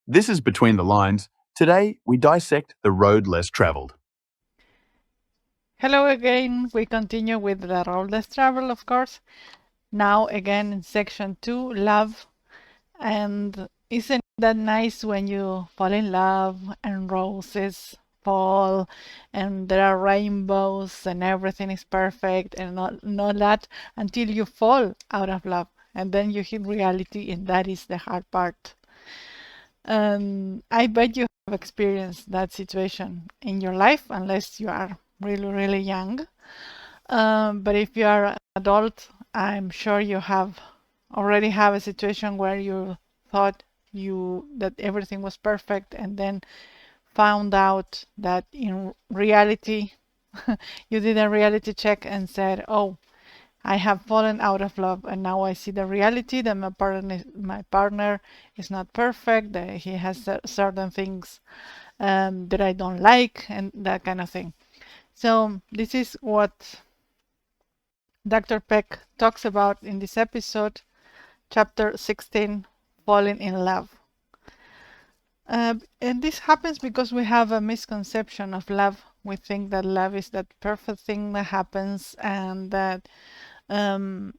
This is Between the Lines. Today, we dissect the road less traveled. Hello again. We continue with the road less travel, of course. Now again in section 2, love. And isn't that nice when you fall in love and roses fall and there are rainbows and everything is perfect and not that until you fall out of love and then you hit reality and that is the hard part. I bet you have experienced that situation in your life unless you are really, really young. But if you are an adult, I'm sure you have already have a situation where you thought you that everything was perfect and then found out that in reality you did a reality check and said, "Oh, I have fallen out of love, and now I see the reality that my partner is not perfect. That he has certain things that I don't like, and that kind of thing." So this is what Dr. Peck talks about in this episode, chapter 16, Falling in Love. And this happens because we have a misconception of love. We think that love is that perfect thing that happens and that um,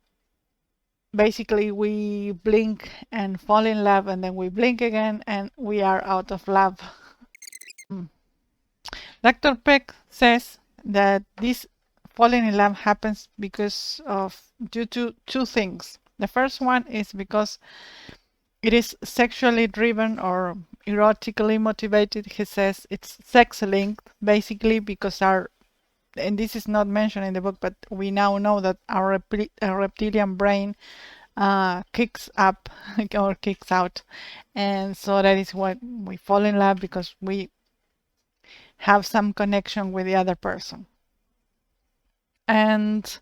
basically we blink and fall in love and then we blink again and we are out of love. Dr. Peck says that this falling in love happens because of due to two things. The first one is because it is sexually driven or erotically motivated. He says it's sex linked, basically because our, and this is not mentioned in the book, but we now know that our reptilian brain kicks up or kicks out. And so that is why we fall in love, because we have some connection with the other person. And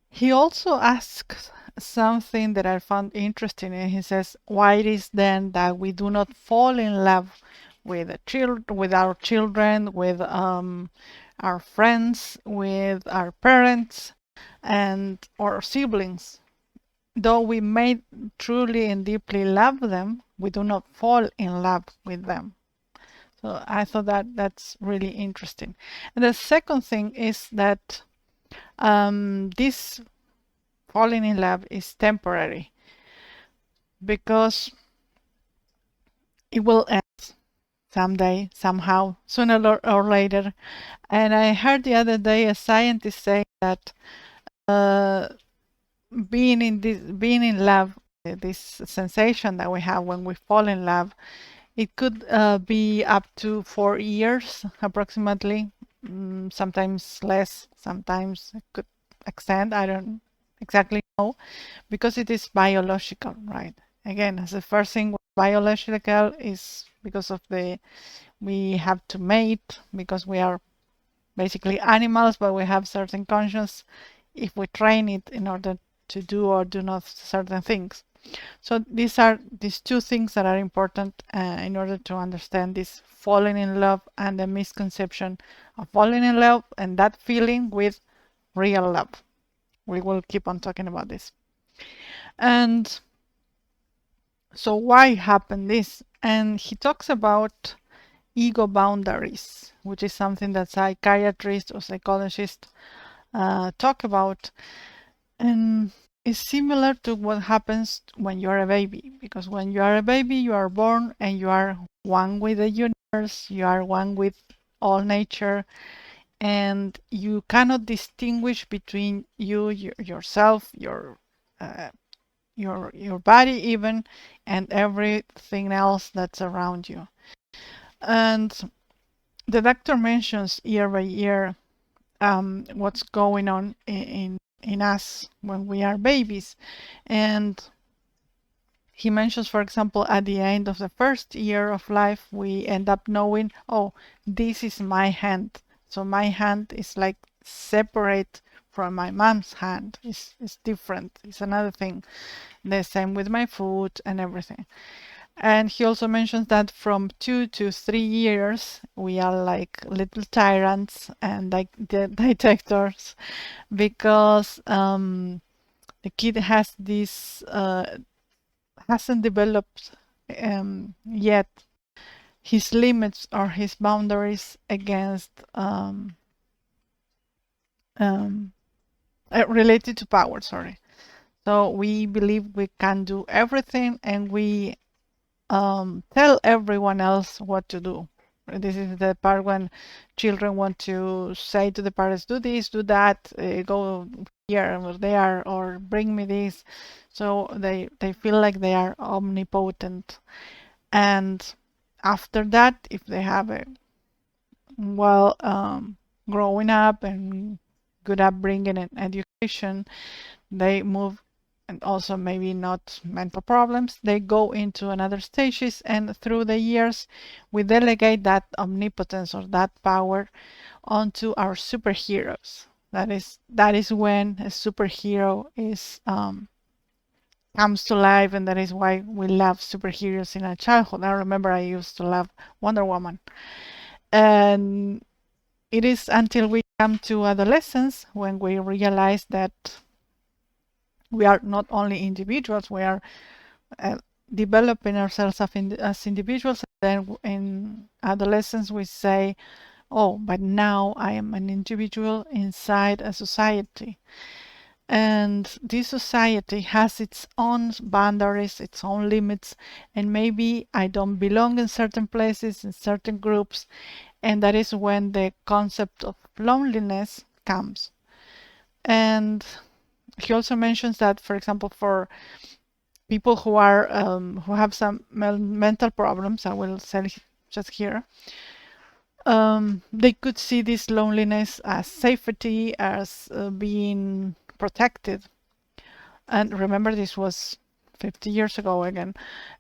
he also asks something that I found interesting, and he says, "Why it is then that we do not fall in love with with our children, with our friends, with our parents, and our siblings? Though we may truly and deeply love them, we do not fall in love with them." So I thought that that's really interesting. And the second thing is that this falling in love is temporary because it will end someday, somehow, sooner or later. And I heard the other day a scientist say that uh, being in love, this sensation that we have when we fall in love, it could be up to 4 years approximately, sometimes less, sometimes it could extend. I don't exactly know because it is biological, right? Again, as the first thing, biological is because of the we have to mate because we are basically animals, but we have certain conscience if we train it in order to do or do not certain things. So these are these two things that are important in order to understand this falling in love and the misconception of falling in love and that feeling with real love. We will keep on talking about this. And so why happened this? And he talks about ego boundaries, which is something that psychiatrists or psychologists talk about. And it's similar to what happens when you are a baby, because when you are a baby, you are born and you are one with the universe, you are one with all nature, and you cannot distinguish between yourself, uh, your body even, and everything else that's around you. And the doctor mentions year by year what's going on in us when we are babies. And he mentions, for example, at the end of the first year of life, we end up knowing, oh, this is my hand. So my hand is like separate from my mom's hand. It's different. It's another thing. The same with my foot and everything. And he also mentions that from 2 to 3 years, we are like little tyrants and like the dictators because the kid has this hasn't developed yet his limits or his boundaries against related to power, sorry. So we believe we can do everything, and we tell everyone else what to do. This is the part when children want to say to the parents, do this, do that, go here or there, or bring me this. So they feel like they are omnipotent. And after that, if they have a well growing up and good upbringing and education, they move, and also maybe not mental problems, they go into another stages, and through the years we delegate that omnipotence or that power onto our superheroes. That is when a superhero is comes to life, and that is why we love superheroes in our childhood. I remember I used to love Wonder Woman. And it is until we come to adolescence when we realize that we are not only individuals, we are developing ourselves as individuals. Then in adolescence, we say, oh, but now I am an individual inside a society. And this society has its own boundaries, its own limits, and maybe I don't belong in certain places, in certain groups, and that is when the concept of loneliness comes. And he also mentions that, for example, for people who are who have some mental problems, I will say just here, they could see this loneliness as safety, as being protected. And remember, this was 50 years ago again.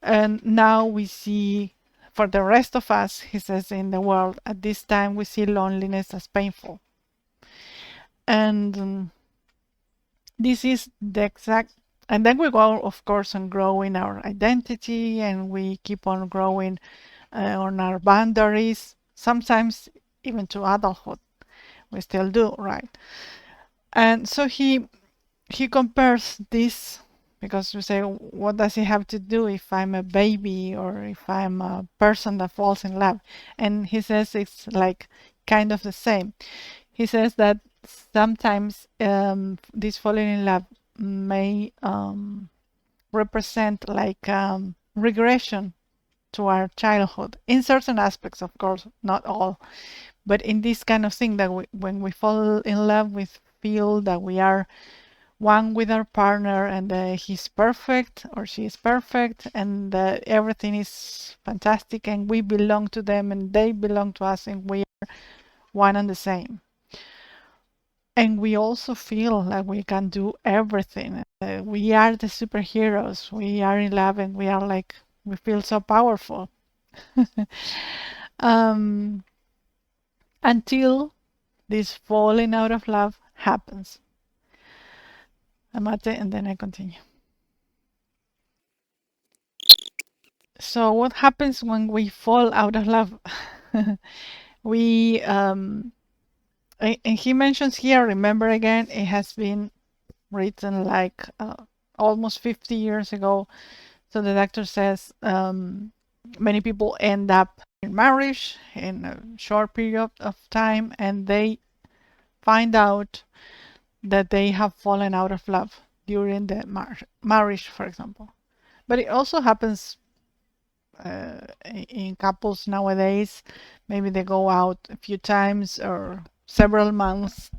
And now we see, for the rest of us, he says, in the world at this time, we see loneliness as painful. And this is the exact, and then we go, of course, on growing our identity, and we keep on growing on our boundaries, sometimes even to adulthood. We still do, right? And so he compares this, because we say, what does it have to do if I'm a baby or if I'm a person that falls in love? And he says it's like kind of the same. He says that sometimes this falling in love may represent like regression to our childhood in certain aspects, of course, not all, but in this kind of thing that when we fall in love, we feel that we are one with our partner, and he's perfect or she is perfect, and everything is fantastic, and we belong to them and they belong to us, and we are one and the same. And we also feel like we can do everything. We are the superheroes. We are in love, and we are like, we feel so powerful. um, until this falling out of love happens. Amate, and then I continue. So what happens when we fall out of love? we and he mentions here, remember again, it has been written like almost 50 years ago. So the doctor says many people end up in marriage in a short period of time, and they find out that they have fallen out of love during the marriage, for example. But it also happens in couples nowadays. Maybe they go out a few times or several months,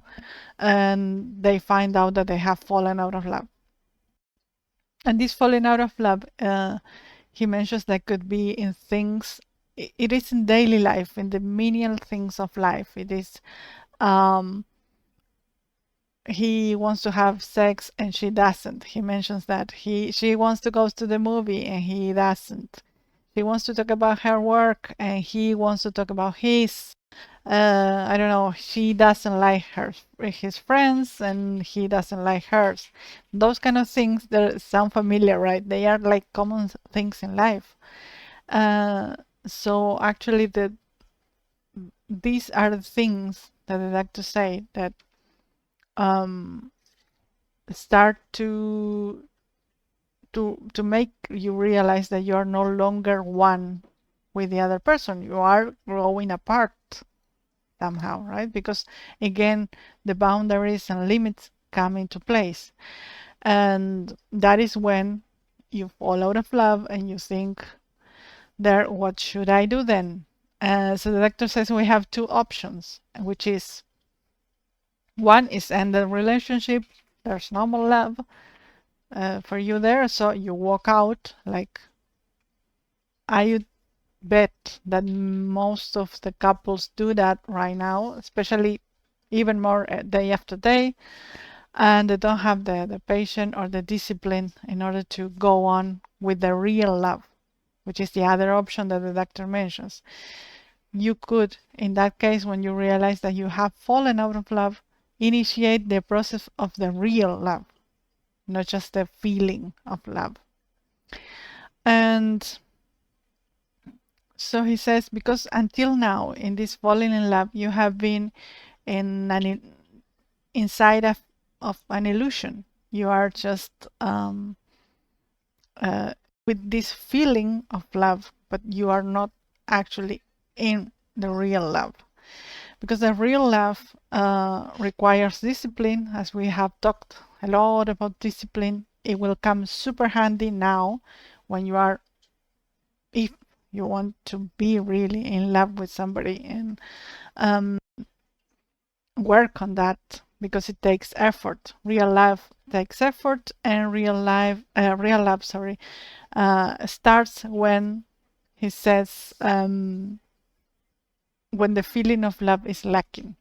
and they find out that they have fallen out of love. And this falling out of love, he mentions that could be in things. It is in daily life, in the menial things of life. It is he wants to have sex and she doesn't. He mentions that she wants to go to the movie and he doesn't. She wants to talk about her work and he wants to talk about his. I don't know. She doesn't like his friends, and he doesn't like hers. Those kind of things that sound familiar, right? They are like common things in life. So actually, these are the things that I like to say that start to to make you realize that you are no longer one with the other person. You are growing apart somehow, right? Because again, the boundaries and limits come into place. And that is when you fall out of love and you think, there, what should I do then? So the doctor says we have two options, which is one is end the relationship. There's no more love for you there, so you walk out. Like, I would bet that most of the couples do that right now, especially even more day after day, and they don't have the patience or the discipline in order to go on with the real love, which is the other option that the doctor mentions. You could, in that case, when you realize that you have fallen out of love, initiate the process of the real love, not just the feeling of love. And so he says, because until now, in this falling in love, you have been inside of an illusion. You are just with this feeling of love, but you are not actually in the real love. Because the real love requires discipline, as we have talked a lot about discipline. It will come super handy now when you are, if you want to be really in love with somebody, and work on that, because it takes effort. Real love takes effort, and real love, starts when he says, when the feeling of love is lacking.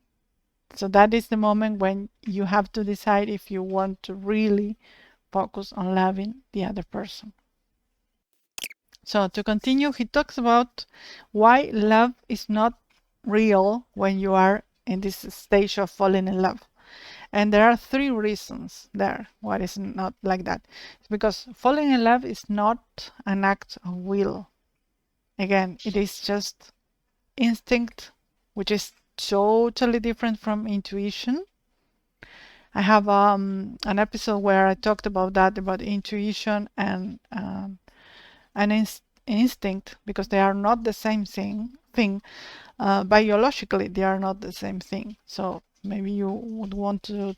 So that is the moment when you have to decide if you want to really focus on loving the other person. So to continue, he talks about why love is not real when you are in this stage of falling in love. And there are three reasons there why it's not like that. It's because falling in love is not an act of will. Again, it is just instinct, which is totally different from intuition. I have an episode where I talked about that, about intuition and an instinct, because they are not the same thing. Biologically, they are not the same thing. So maybe you would want to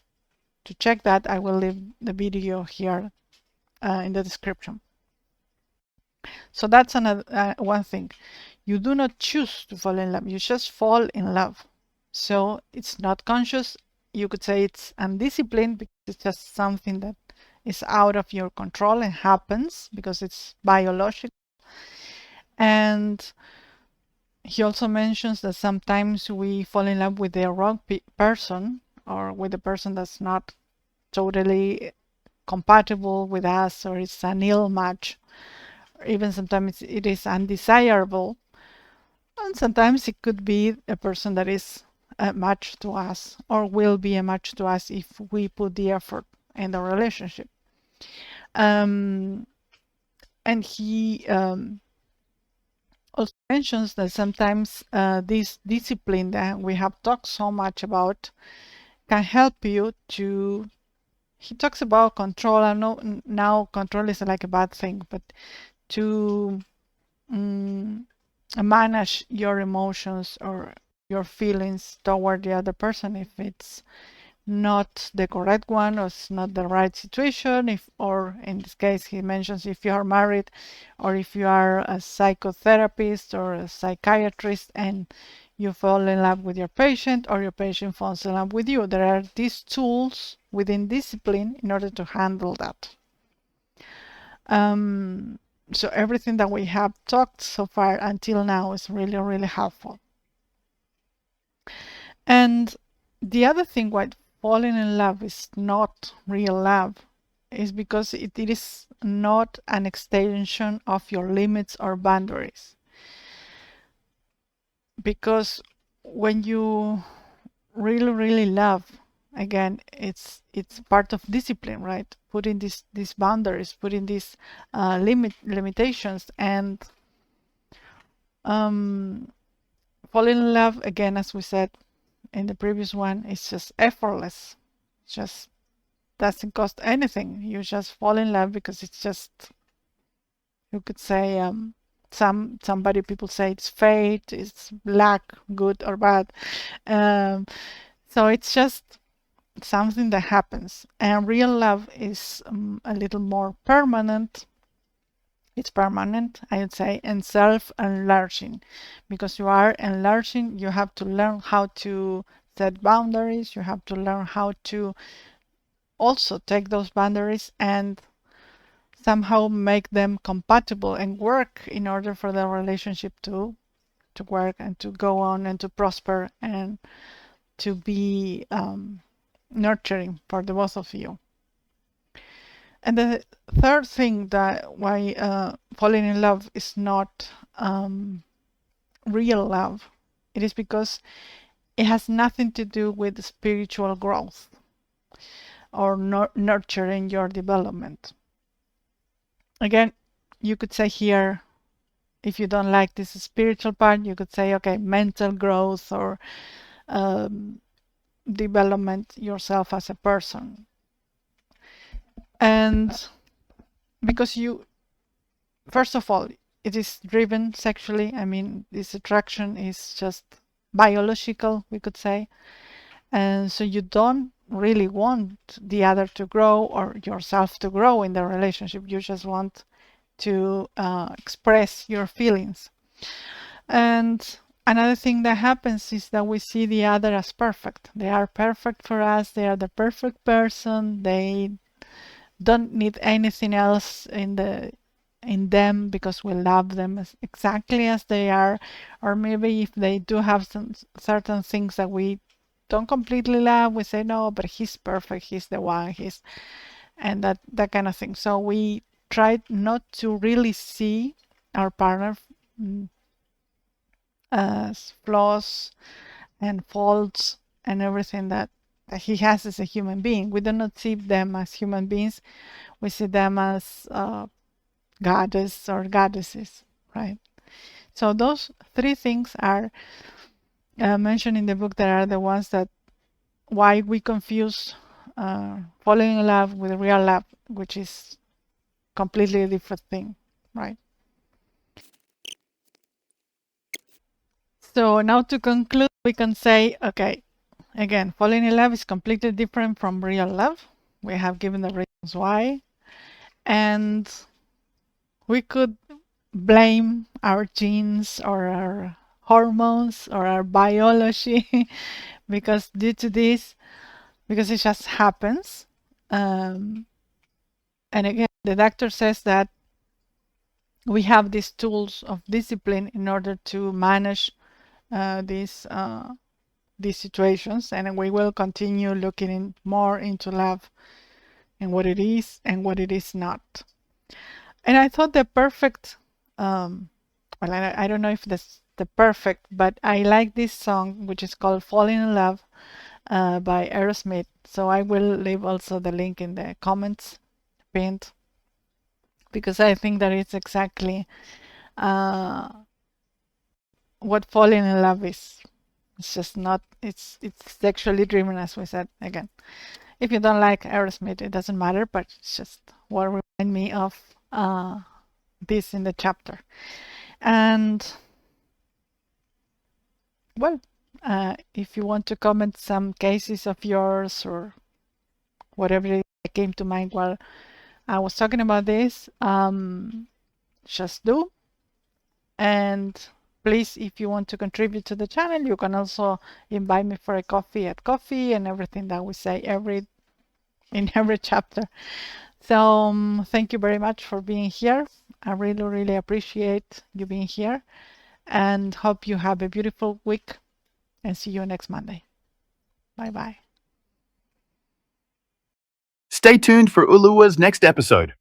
check that. I will leave the video here in the description. So that's another one thing. You do not choose to fall in love. You just fall in love. So it's not conscious. You could say it's undisciplined, because it's just something that is out of your control and happens because it's biological. And he also mentions that sometimes we fall in love with the wrong person, or with a person that's not totally compatible with us, or it's an ill match, or even sometimes it is undesirable. And sometimes it could be a person that is a match to us, or will be a match to us if we put the effort in the relationship. And he also mentions that sometimes this discipline that we have talked so much about can help you to. He talks about control. I know now control is like a bad thing, but to manage your emotions or your feelings toward the other person, if it's not the correct one, or it's not the right situation, if, or in this case he mentions, if you are married, or if you are a psychotherapist or a psychiatrist and you fall in love with your patient, or your patient falls in love with you. There are these tools within discipline in order to handle that. So everything that we have talked so far until now is really, really helpful. And the other thing why falling in love is not real love is because it is not an extension of your limits or boundaries. Because when you really, really love, again, it's part of discipline, right? Putting these boundaries, putting these limitations, and falling in love, again, as we said in the previous one, is just effortless. Just doesn't cost anything. You just fall in love because it's just, you could say, somebody, people say it's fate, it's luck, good or bad. Um, so it's just something that happens. And real love is a little more permanent. It's permanent, I would say, and self-enlarging. Because you are enlarging, you have to learn how to set boundaries. You have to learn how to also take those boundaries and somehow make them compatible and work in order for the relationship to work and to go on and to prosper and to be nurturing for the both of you. And the third thing that why falling in love is not real love, it is because it has nothing to do with spiritual growth or nurturing your development. Again, you could say here, if you don't like this spiritual part, you could say, okay, mental growth or development yourself as a person. And because you, first of all, it is driven sexually. I mean, this attraction is just biological, we could say. And so you don't really want the other to grow or yourself to grow in the relationship. You just want to express your feelings. And another thing that happens is that we see the other as perfect. They are perfect for us. They are the perfect person. They don't need anything else in them because we love them exactly as they are. Or maybe if they do have some certain things that we don't completely love, we say no, but he's perfect. He's the one. He's and that kind of thing. So we try not to really see our partner as flaws and faults and everything that he has as a human being. We do not see them as human beings. We see them as goddess or goddesses, right? So those three things are mentioned in the book that are the ones that why we confuse falling in love with real love, which is completely a different thing, right? So now to conclude, we can say, okay, again, falling in love is completely different from real love. We have given the reasons why. And we could blame our genes or our hormones or our biology because due to this, because it just happens. And again, the doctor says that we have these tools of discipline in order to manage these situations, and we will continue looking more into love and what it is and what it is not. And I thought the perfect, well, I don't know if that's the perfect, but I like this song, which is called Falling in Love by Aerosmith. So I will leave also the link in the comments pinned because I think that it's exactly what falling in love is. It's just not, it's sexually driven, as we said again. If you don't like Aerosmith, it doesn't matter, but it's just what reminded me of this in the chapter. And well, if you want to comment some cases of yours or whatever came to mind while I was talking about this, just do. And please, if you want to contribute to the channel, you can also invite me for a coffee at coffee and everything that we say in every chapter. So thank you very much for being here. I really, really appreciate you being here and hope you have a beautiful week and see you next Monday. Bye bye. Stay tuned for Ulua's next episode.